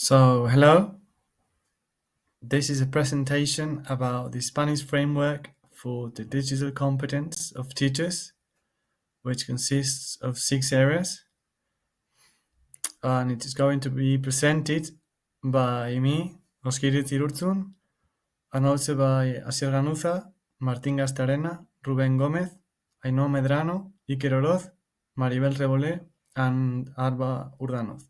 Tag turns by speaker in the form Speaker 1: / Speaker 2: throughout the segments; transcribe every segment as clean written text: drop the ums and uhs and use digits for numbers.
Speaker 1: Hello. This is a presentation about the Spanish framework for the digital competence of teachers, which consists of 6 areas, and it is going to be presented by me, Oskiris Tirurzun, and also by Asier Ganuza, Martín Gastarena, Rubén Gómez, Ainhoa Medrano, Iker Oroz, Maribel Rebolé, and Arba Urdanoz.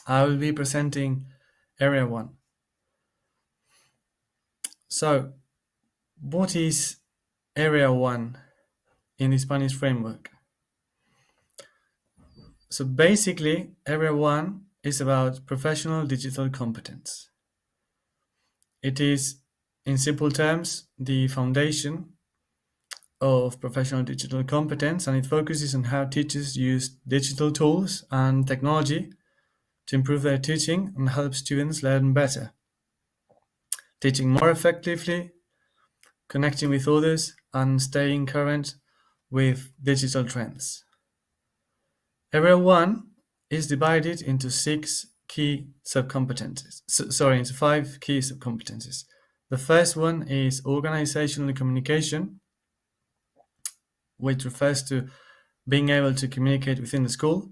Speaker 1: I will be presenting Area 1. So, what is Area 1 in the Spanish framework? So basically, Area 1 is about professional digital competence. It is, in simple terms, the foundation of professional digital competence, and it focuses on how teachers use digital tools and technology to improve their teaching and help students learn better, teaching more effectively, connecting with others, and staying current with digital trends. Area 1 is divided into into 5 key subcompetences. The first one is organizational communication, which refers to being able to communicate within the school.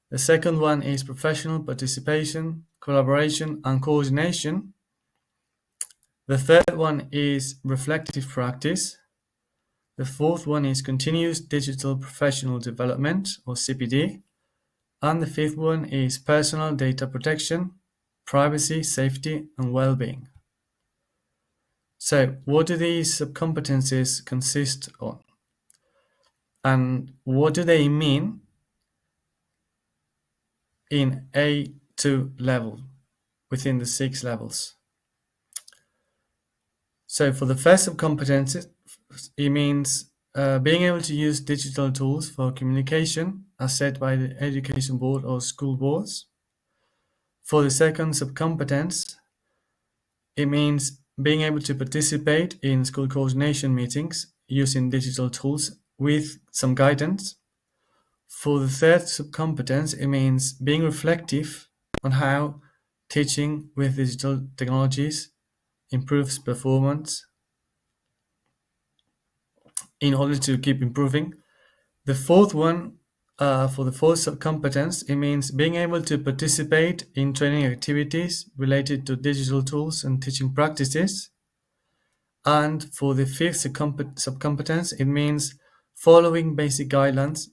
Speaker 1: The second one is professional participation, collaboration, and coordination. The third one is reflective practice. The fourth one is continuous digital professional development, or CPD. And the fifth one is personal data protection, privacy, safety, and well-being. So, what do these subcompetencies consist on? And what do they mean in A2 level, within the 6 levels? So, for the first subcompetence, it means being able to use digital tools for communication as set by the education board or school boards. For the second subcompetence, it means being able to participate in school coordination meetings using digital tools with some guidance. For the third subcompetence, it means being reflective on how teaching with digital technologies improves performance in order to keep improving. The fourth one, for the fourth subcompetence, it means being able to participate in training activities related to digital tools and teaching practices. And for the fifth subcompetence, it means following basic guidelines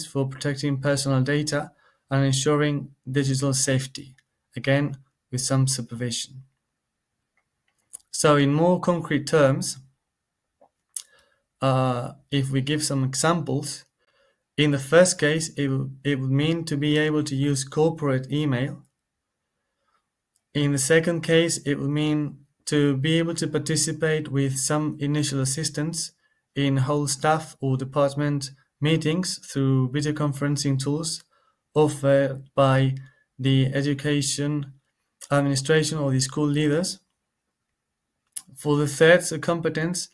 Speaker 1: for protecting personal data and ensuring digital safety, again, with some supervision. So in more concrete terms, if we give some examples, in the first case, it would mean to be able to use corporate email. In the second case, it would mean to be able to participate with some initial assistance in whole staff or department meetings through video conferencing tools offered by the education administration or the school leaders. For the third competence,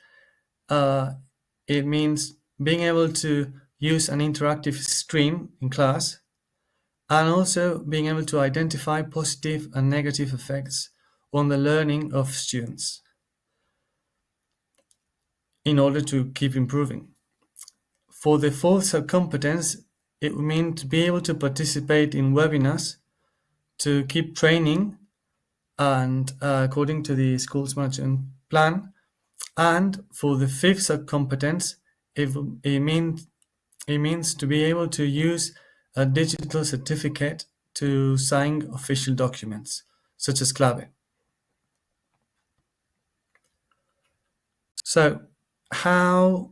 Speaker 1: it means being able to use an interactive screen in class, and also being able to identify positive and negative effects on the learning of students in order to keep improving. For the fourth subcompetence, it would mean to be able to participate in webinars to keep training and according to the school's management plan. And for the fifth subcompetence, it means to be able to use a digital certificate to sign official documents, such as clave. So, how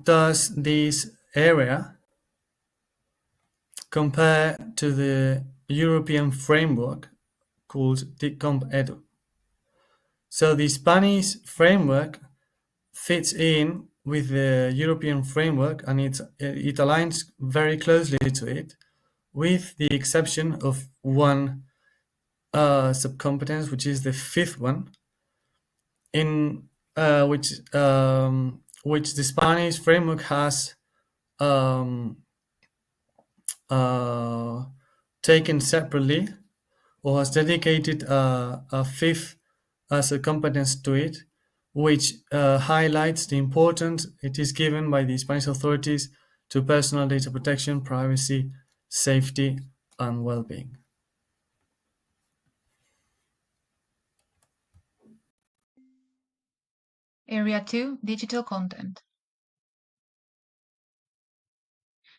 Speaker 1: does this area compare to the European framework called TICCOMP-EDU? So, the Spanish framework fits in with the European framework, and it aligns very closely to it, with the exception of one subcompetence, which is the fifth one, in which the Spanish framework has taken separately, or has dedicated a fifth as a competence to it, which highlights the importance it is given by the Spanish authorities to personal data protection, privacy, safety, and well-being.
Speaker 2: Area 2, digital content.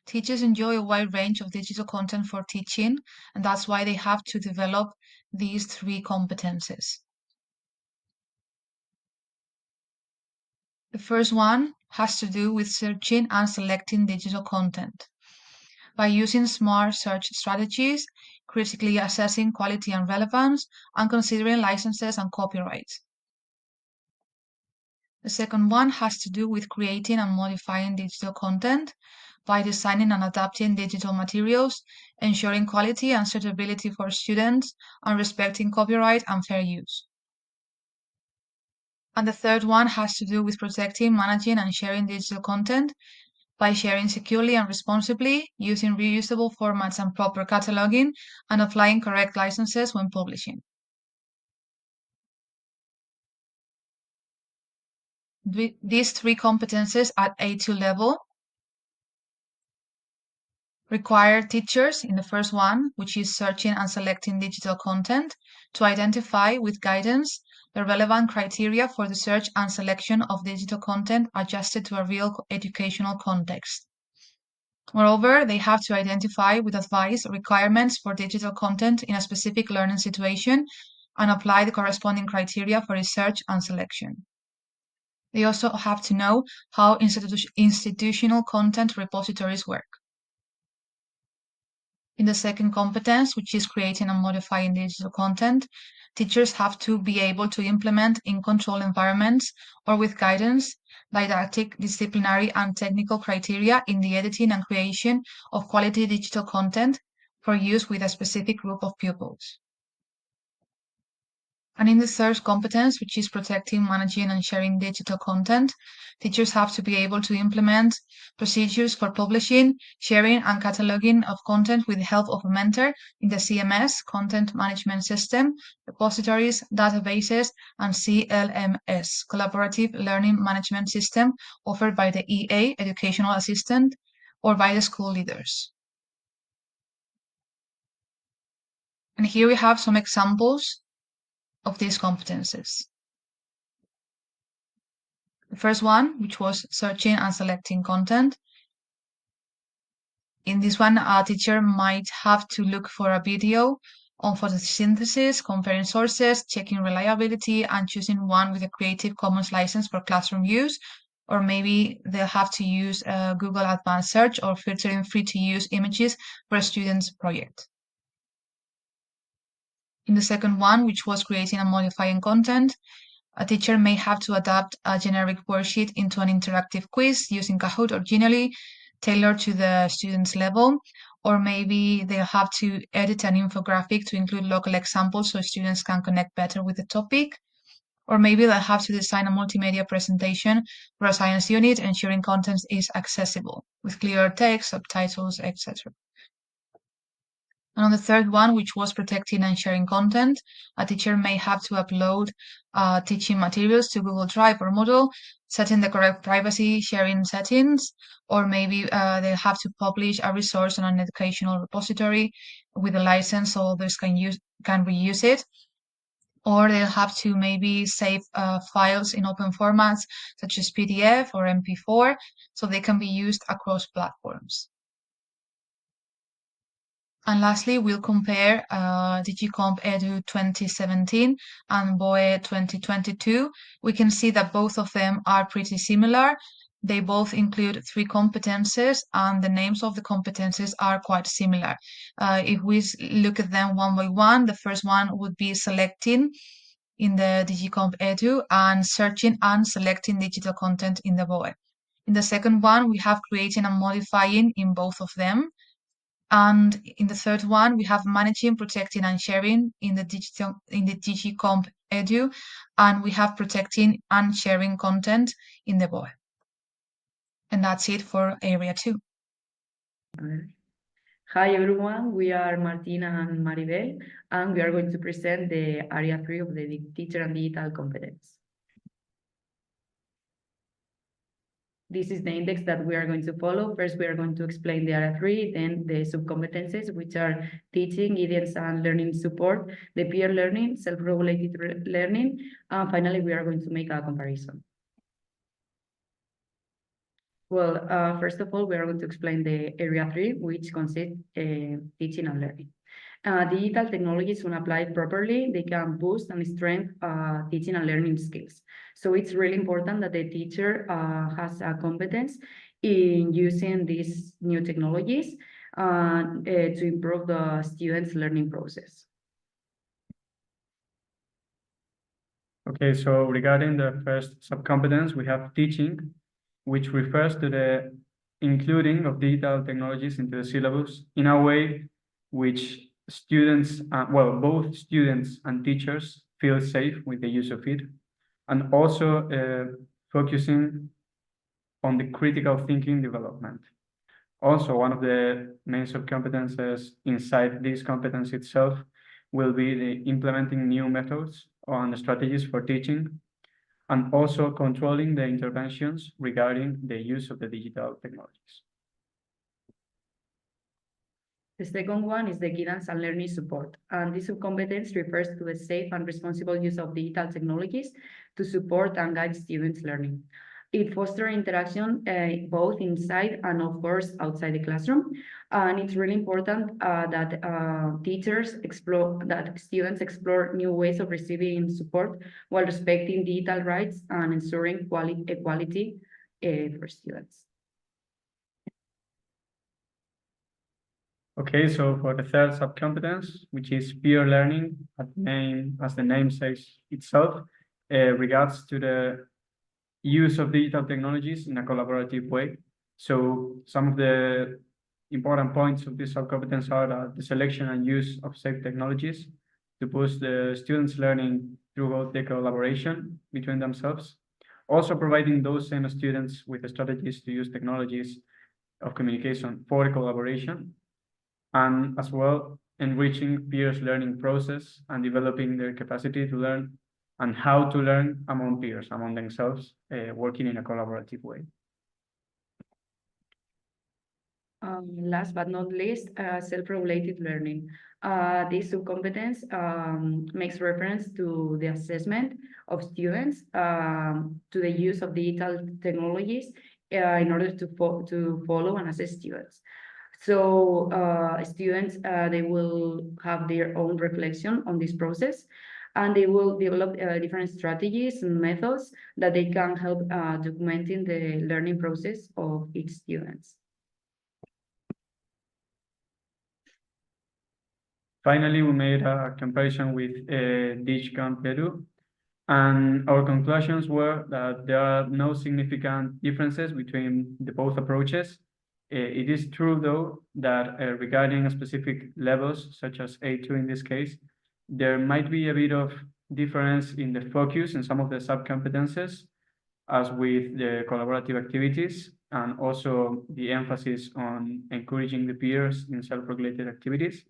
Speaker 2: Teachers enjoy a wide range of digital content for teaching, and that's why they have to develop these three competences. The first one has to do with searching and selecting digital content. By using smart search strategies, critically assessing quality and relevance, and considering licenses and copyrights. The second one has to do with creating and modifying digital content by designing and adapting digital materials, ensuring quality and suitability for students, and respecting copyright and fair use. And the third one has to do with protecting, managing, and sharing digital content by sharing securely and responsibly, using reusable formats and proper cataloging, and applying correct licenses when publishing. These three competences at A2 level require teachers in the first one, which is searching and selecting digital content, to identify with guidance the relevant criteria for the search and selection of digital content adjusted to a real educational context. Moreover, they have to identify with advice requirements for digital content in a specific learning situation and apply the corresponding criteria for research and selection. They also have to know how institutional content repositories work. In the second competence, which is creating and modifying digital content, teachers have to be able to implement in controlled environments or with guidance, didactic, disciplinary, and technical criteria in the editing and creation of quality digital content for use with a specific group of pupils. And in the third competence, which is protecting, managing, and sharing digital content, teachers have to be able to implement procedures for publishing, sharing, and cataloging of content with the help of a mentor in the CMS, Content Management System, repositories, databases, and CLMS, Collaborative Learning Management System, offered by the EA, Educational Assistant, or by the school leaders. And here we have some examples of these competences. The first one, which was searching and selecting content. In this one, a teacher might have to look for a video on photosynthesis, comparing sources, checking reliability, and choosing one with a Creative Commons license for classroom use. Or maybe they'll have to use Google Advanced Search or filtering free-to-use images for a student's project. In the second one, which was creating and modifying content, a teacher may have to adapt a generic worksheet into an interactive quiz using Kahoot or Genially, tailored to the student's level, or maybe they'll have to edit an infographic to include local examples so students can connect better with the topic, or maybe they'll have to design a multimedia presentation for a science unit, ensuring content is accessible with clear text, subtitles, etc. And on the third one, which was protecting and sharing content, a teacher may have to upload teaching materials to Google Drive or Moodle, setting the correct privacy sharing settings, or maybe they have to publish a resource on an educational repository with a license so others can reuse it. Or they'll have to maybe save files in open formats such as PDF or MP4 so they can be used across platforms. And lastly, we'll compare DigiComp Edu 2017 and BOE 2022. We can see that both of them are pretty similar. They both include three competences, and the names of the competences are quite similar. If we look at them one by one, the first one would be selecting in the DigiComp Edu and searching and selecting digital content in the BOE. In the second one, we have creating and modifying in both of them. And in the third one, we have managing, protecting, and sharing in the DigiComp Edu, and we have protecting and sharing content in the BOE. And that's it for area 2.
Speaker 3: Hi everyone, we are Martina and Maribel, and we are going to present the area 3 of the teacher and digital competence. This is the index that we are going to follow. First, we are going to explain the area 3, then the subcompetences, which are teaching, guidance, and learning support, the peer learning, self-regulated learning, and finally, we are going to make a comparison. Well, first of all, we are going to explain the area 3, which consists teaching and learning. Digital technologies, when applied properly, they can boost and strengthen teaching and learning skills. So it's really important that the teacher has a competence in using these new technologies to improve the students' learning process.
Speaker 4: Okay, so regarding the first subcompetence, we have teaching, which refers to the including of digital technologies into the syllabus in a way which students, well, both students and teachers feel safe with the use of it, and also focusing on the critical thinking development. Also, one of the main subcompetences inside this competence itself will be the implementing new methods and strategies for teaching, and also controlling the interventions regarding the use of the digital technologies.
Speaker 3: The second one is the guidance and learning support. And this subcompetence refers to the safe and responsible use of digital technologies to support and guide students' learning. It fosters interaction both inside and, of course, outside the classroom. And it's really important that students explore new ways of receiving support while respecting digital rights and ensuring equality for students.
Speaker 4: Okay, so for the third subcompetence, which is peer learning, as the name says itself, regards to the use of digital technologies in a collaborative way. So some of the important points of this subcompetence are the selection and use of safe technologies to boost the students' learning throughout the collaboration between themselves. Also providing those same students with the strategies to use technologies of communication for collaboration, and as well enriching peers' learning process and developing their capacity to learn and how to learn among peers, among themselves, working in a collaborative way.
Speaker 3: Last but not least, self-regulated learning. This subcompetence makes reference to the assessment of students to the use of digital technologies in order to follow and assess students. So students, they will have their own reflection on this process, and they will develop different strategies and methods that they can help documenting the learning process of each students.
Speaker 4: Finally, we made a comparison with DigCamp Peru, and our conclusions were that there are no significant differences between the both approaches. It is true, though, that regarding specific levels, such as A2 in this case, there might be a bit of difference in the focus in some of the subcompetences, as with the collaborative activities, and also the emphasis on encouraging the peers in self-regulated activities.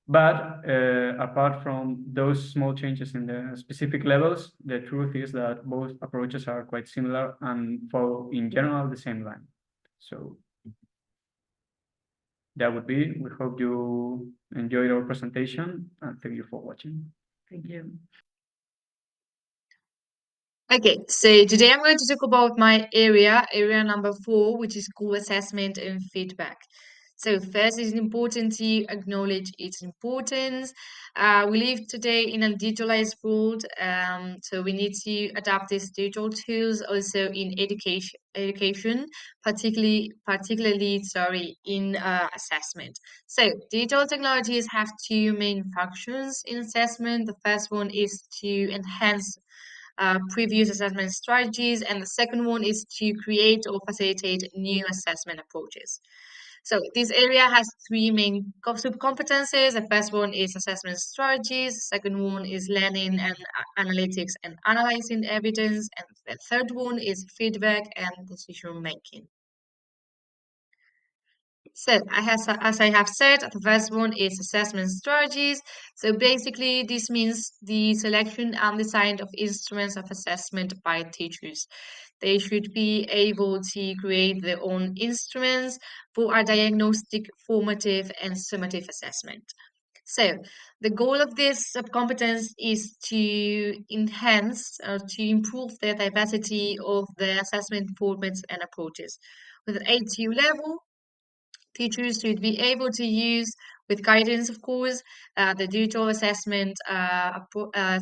Speaker 4: But apart from those small changes in the specific levels, the truth is that both approaches are quite similar and follow, in general, the same line. So that would be. We hope you enjoyed our presentation, and thank you for watching.
Speaker 3: Thank you.
Speaker 2: Okay, so today I'm going to talk about my area number 4, which is school assessment and feedback. So first, it's important to acknowledge its importance. We live today in a digitalized world, so we need to adapt these digital tools also in education, particularly in assessment. So digital technologies have two main functions in assessment. The first one is to enhance previous assessment strategies, and the second one is to create or facilitate new assessment approaches. So this area has three main sub-competences. The first one is assessment strategies, the second one is learning and analytics and analyzing evidence, and the third one is feedback and decision making. So, as I have said, the first one is assessment strategies. So basically, this means the selection and design of instruments of assessment by teachers. They should be able to create their own instruments for a diagnostic, formative, and summative assessment. So, the goal of this subcompetence is to enhance or to improve the diversity of the assessment formats and approaches. With an A2 level, teachers should be able to use, with guidance, of course, the digital assessment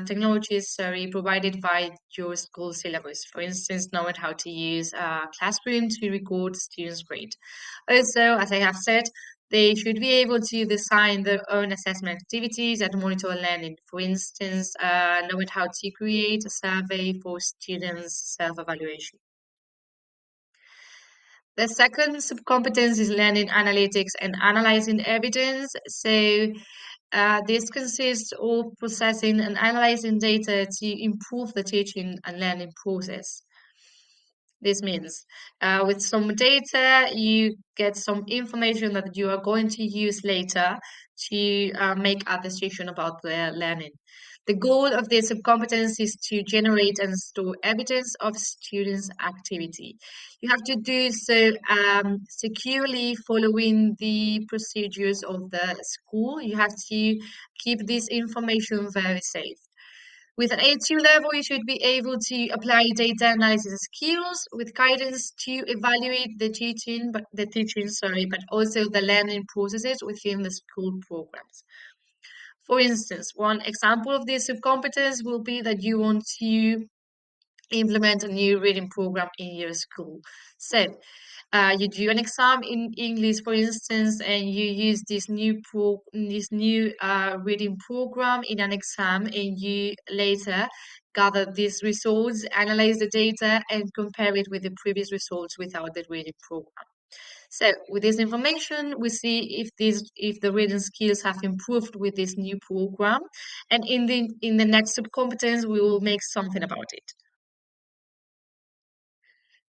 Speaker 2: technologies provided by your school syllabus. For instance, knowing how to use Classroom to record students' grade. Also, as I have said, they should be able to design their own assessment activities and monitor learning. For instance, knowing how to create a survey for students' self-evaluation. The second subcompetence is learning analytics and analyzing evidence. So this consists of processing and analyzing data to improve the teaching and learning process. This means with some data, you get some information that you are going to use later to make a decision about the learning. The goal of this subcompetence is to generate and store evidence of students' activity. You have to do so securely following the procedures of the school. You have to keep this information very safe. With an A2 level, you should be able to apply data analysis skills with guidance to evaluate but also the learning processes within the school programs. For instance, one example of this subcompetence will be that you want to implement a new reading program in your school. So you do an exam in English, for instance, and you use this new reading program in an exam, and you later gather these results, analyze the data, and compare it with the previous results without the reading program. So with this information, we see if the reading skills have improved with this new program, and in the next subcompetence, we will make something about it.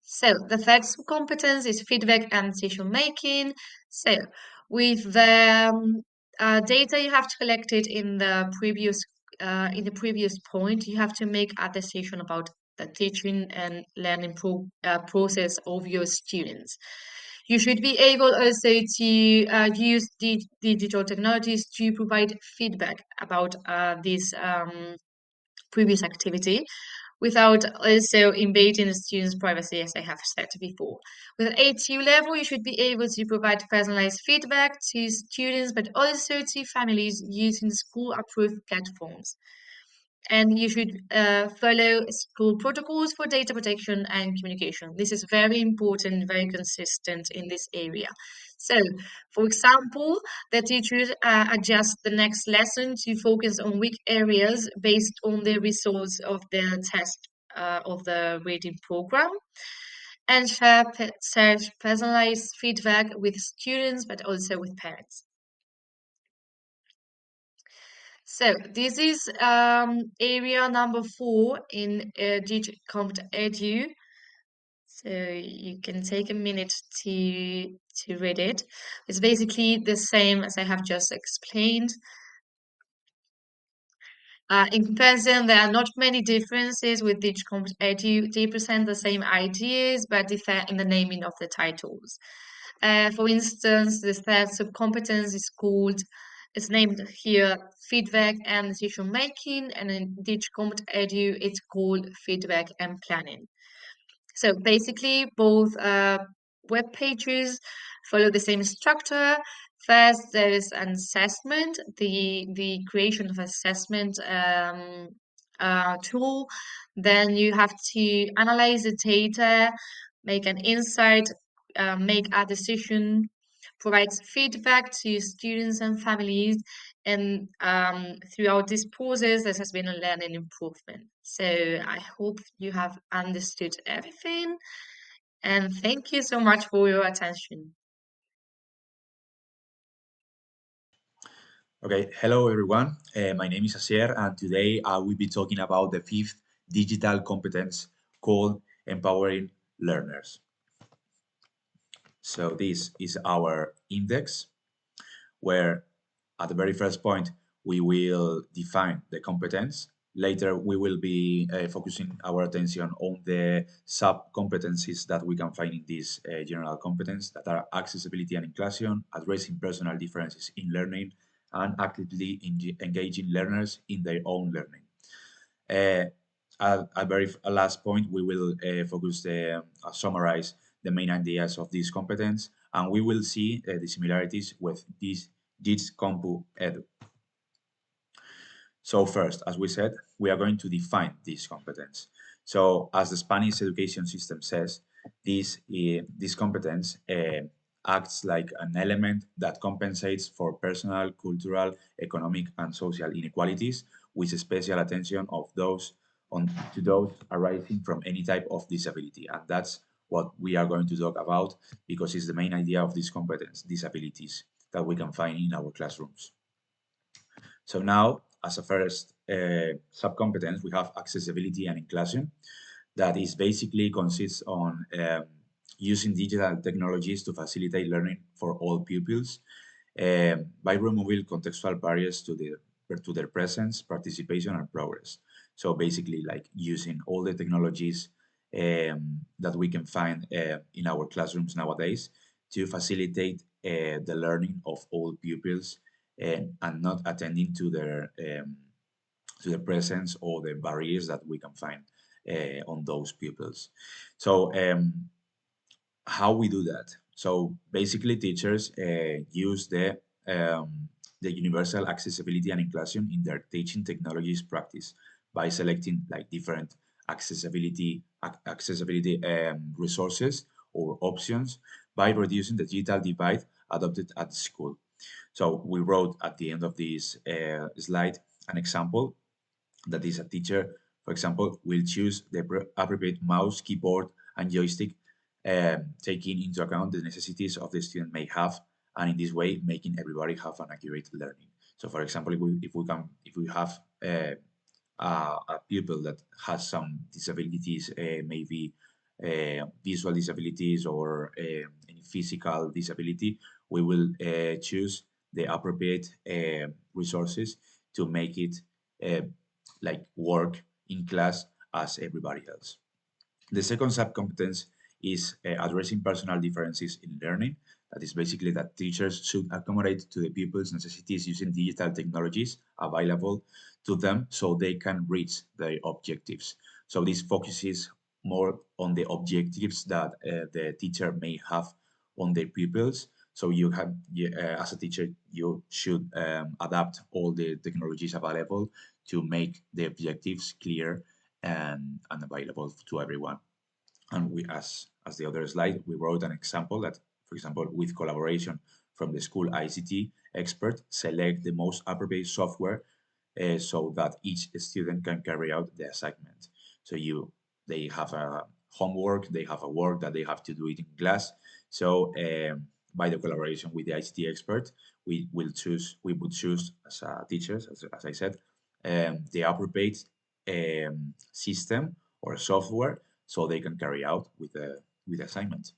Speaker 2: So the third competence is feedback and decision making. So with the data you have collected in the previous point, you have to make a decision about the teaching and learning process of your students. You should be able also to use digital technologies to provide feedback about this previous activity without also invading the students' privacy, as I have said before. With an A2 level, you should be able to provide personalized feedback to students, but also to families using school-approved platforms. And you should follow school protocols for data protection and communication. This is very important, very consistent in this area. So, for example, the teachers adjust the next lesson to focus on weak areas based on the results of the test of the reading program and share personalized feedback with students, but also with parents. So this is area number 4 in DigCompt Edu. So you can take a minute to read it. It's basically the same as I have just explained. In comparison, there are not many differences with DigCompt Edu. They present the same ideas, but differ in the naming of the titles. For instance, the third subcompetence it's named here feedback and decision making, and in DigCompt Edu, it's called feedback and planning. So basically, both web pages follow the same structure. First, there is an assessment, the creation of assessment tool. Then you have to analyze the data, make an insight, make a decision, provides feedback to students and families, and throughout this process, there has been a learning improvement. So I hope you have understood everything, and thank you so much for your attention.
Speaker 5: Okay, hello everyone. My name is Asier, and today I will be talking about the fifth digital competence called empowering learners. So this is our index, where at the very first point, we will define the competence. Later, we will be focusing our attention on the sub-competencies that we can find in this general competence, that are accessibility and inclusion, addressing personal differences in learning, and actively engaging learners in their own learning. At very last point, we will summarize the main ideas of this competence, and we will see the similarities with this Compu Edu. So first, as we said, we are going to define this competence. So as the Spanish education system says, this competence acts like an element that compensates for personal, cultural, economic, and social inequalities, with special attention to those arising from any type of disability. And that's what we are going to talk about, because it's the main idea of this competence, disabilities that we can find in our classrooms. So now, as a first sub-competence, we have accessibility and inclusion. That is basically consists on using digital technologies to facilitate learning for all pupils by removing contextual barriers to their presence, participation, and progress. So basically, like using all the technologies that we can find in our classrooms nowadays to facilitate the learning of all pupils, and not attending to their presence or the barriers that we can find on those pupils. So how we do that? So basically, teachers use the universal accessibility and inclusion in their teaching technologies practice by selecting like different accessibility resources or options, by reducing the digital divide adopted at the school. So we wrote at the end of this slide an example that is a teacher, for example, will choose the appropriate mouse, keyboard, and joystick, taking into account the necessities of the student may have, and in this way, making everybody have an accurate learning. So, for example, if we have a pupil that has some disabilities, maybe visual disabilities or any physical disability, we will choose the appropriate resources to make it uh, like work in class as everybody else. The second subcompetence is addressing personal differences in learning. That is basically that teachers should accommodate to the pupils' necessities using digital technologies available to them so they can reach their objectives. So this focuses more on the objectives that the teacher may have on their pupils. So as a teacher, you should adapt all the technologies available to make the objectives clear and available to everyone. And we, as the other slide, we wrote an example that, for example, with collaboration from the school ICT expert, select the most appropriate software so that each student can carry out the assignment. So they have a homework, they have a work that they have to do it in class. So by the collaboration with the ICT expert, we would choose as teachers, as I said, the appropriate system or software so they can carry out with the assignment.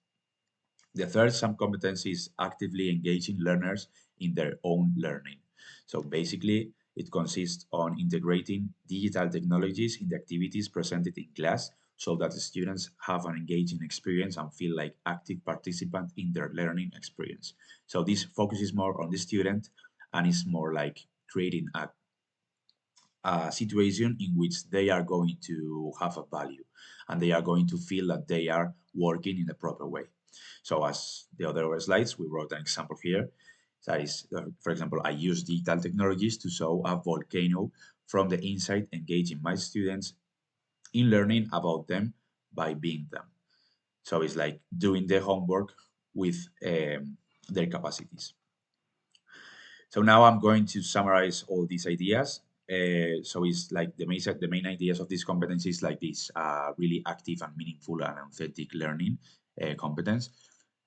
Speaker 5: The third sub-competence is actively engaging learners in their own learning. So basically, it consists on integrating digital technologies in the activities presented in class so that the students have an engaging experience and feel like active participants in their learning experience. So this focuses more on the student and is more like creating a situation in which they are going to have a value and they are going to feel that they are working in the proper way. So as the other slides, we wrote an example here. That is, for example, I use digital technologies to show a volcano from the inside, engaging my students in learning about them by being them. So it's like doing the homework with their capacities. So now I'm going to summarize all these ideas. So it's like the main ideas of this competence is like this really active and meaningful and authentic learning competence.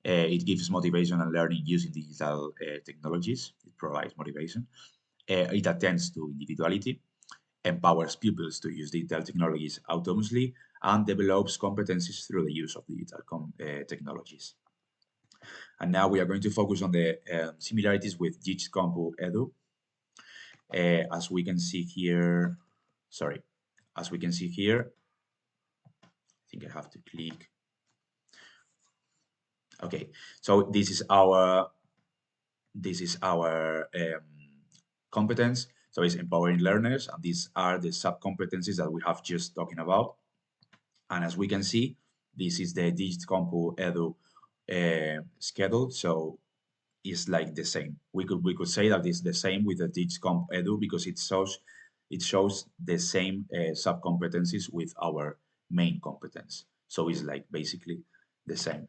Speaker 5: It gives motivation and learning using digital technologies. It provides motivation. It attends to individuality, empowers pupils to use digital technologies autonomously, and develops competencies through the use of digital technologies. And now we are going to focus on the similarities with Digicompu Edu. As we can see here, sorry, as we can see here, I think I have to click. Okay, so this is our competence. So it's empowering learners, and these are the sub-competencies that we have just talking about. And as we can see, this is the Digicompu Edu schedule. So it's like the same. We could say that it's the same with the Digicomp Edu because it shows the same sub-competencies with our main competence. So it's like basically the same.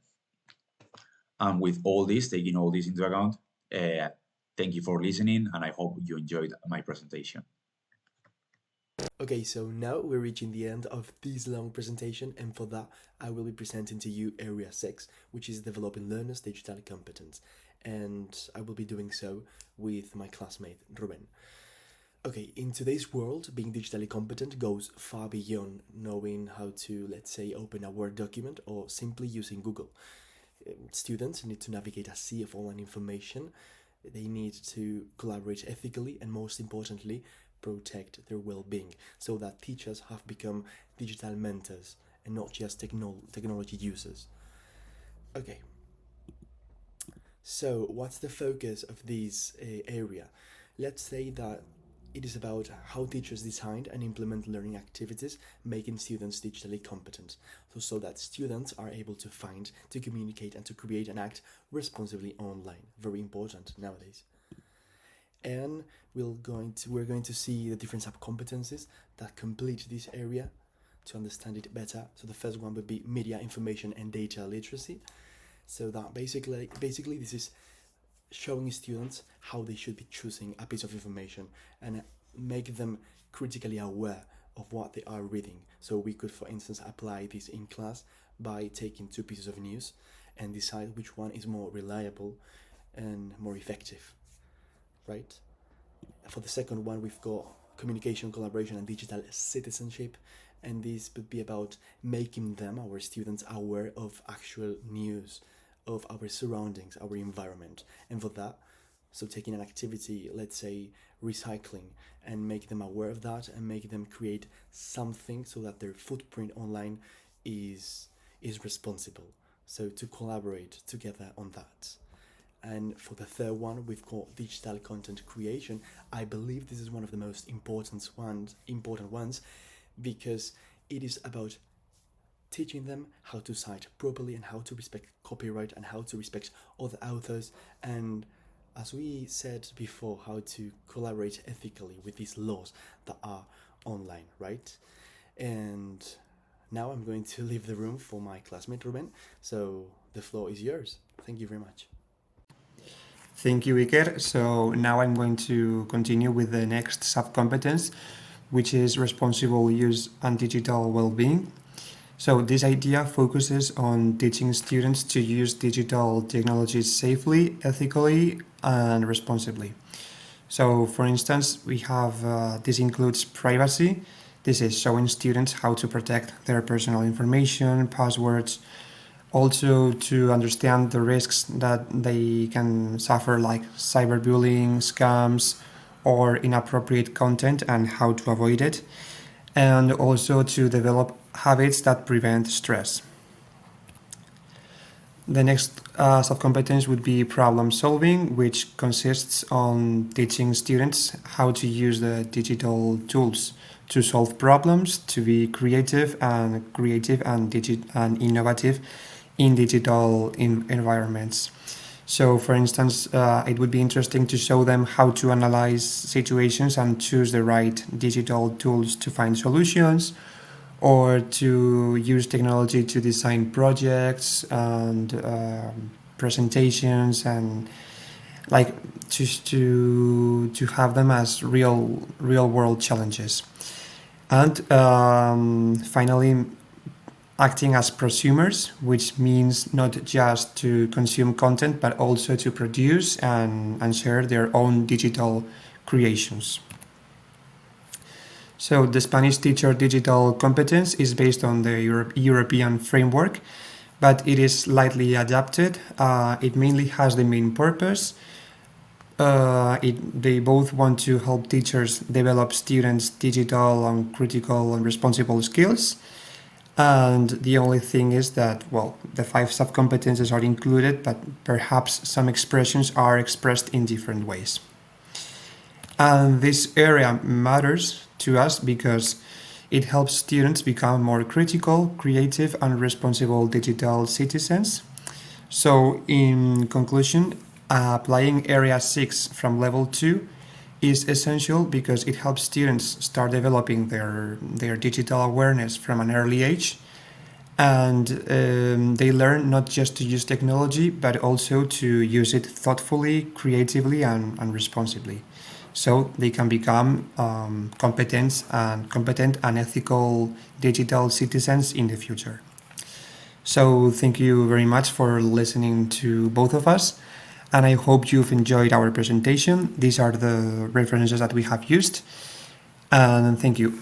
Speaker 5: And with all this, taking all this into account, thank you for listening, and I hope you enjoyed my presentation.
Speaker 6: Okay, so now we're reaching the end of this long presentation, and for that, I will be presenting to you Area 6, which is developing learners' digital competence. And I will be doing so with my classmate, Ruben. Okay, in today's world, being digitally competent goes far beyond knowing how to, let's say, open a Word document or simply using Google. Students need to navigate a sea of online information. They need to collaborate ethically and, most importantly, protect their well-being, so that teachers have become digital mentors and not just technology users. Okay, so what's the focus of this area? Let's say that it is about how teachers design and implement learning activities, making students digitally competent, so that students are able to find, to communicate, and to create and act responsibly online. Very important nowadays. And we're going to see the different sub-competencies that complete this area to understand it better. So the first one would be media, information, and data literacy. So that basically this is showing students how they should be choosing a piece of information and make them critically aware of what they are reading. So we could, for instance, apply this in class by taking two pieces of news and decide which one is more reliable and more effective, right? For the second one, we've got communication, collaboration, and digital citizenship. And this would be about making them, our students, aware of actual news, of our surroundings, our environment. And for that, so taking an activity, let's say recycling, and make them aware of that and make them create something so that their footprint online is responsible. So to collaborate together on that. And for the third one, we've got digital content creation. I believe this is one of the most important ones because it is about teaching them how to cite properly and how to respect copyright and how to respect other authors, and as we said before, how to collaborate ethically with these laws that are online, right? And now I'm going to leave the room for my classmate Ruben, so the floor is yours. Thank you very much.
Speaker 7: Thank you, Iker. So now I'm going to continue with the next sub-competence, which is responsible use and digital well-being. So this idea focuses on teaching students to use digital technologies safely, ethically, and responsibly. So for instance, we have, this includes privacy. This is showing students how to protect their personal information, passwords, also to understand the risks that they can suffer, like cyberbullying, scams, or inappropriate content, and how to avoid it, and also to develop habits that prevent stress. The next sub-competence would be problem solving, which consists on teaching students how to use the digital tools to solve problems, to be creative and innovative in digital environments. So, for instance, it would be interesting to show them how to analyze situations and choose the right digital tools to find solutions, or to use technology to design projects and presentations, and like to have them as real world challenges. And finally, acting as prosumers, which means not just to consume content, but also to produce and share their own digital creations. So the Spanish teacher digital competence is based on the European framework, but it is slightly adapted. It mainly has the main purpose. They both want to help teachers develop students' digital and critical and responsible skills. And the only thing is that, well, the 5 sub-competences are included, but perhaps some expressions are expressed in different ways. And this area matters to us because it helps students become more critical, creative, and responsible digital citizens. So, in conclusion, applying Area 6 from Level 2 is essential because it helps students start developing their digital awareness from an early age, and they learn not just to use technology but also to use it thoughtfully, creatively, and responsibly, so they can become competent and ethical digital citizens in the future. So thank you very much for listening to both of us, and I hope you've enjoyed our presentation. These are the references that we have used, and thank you.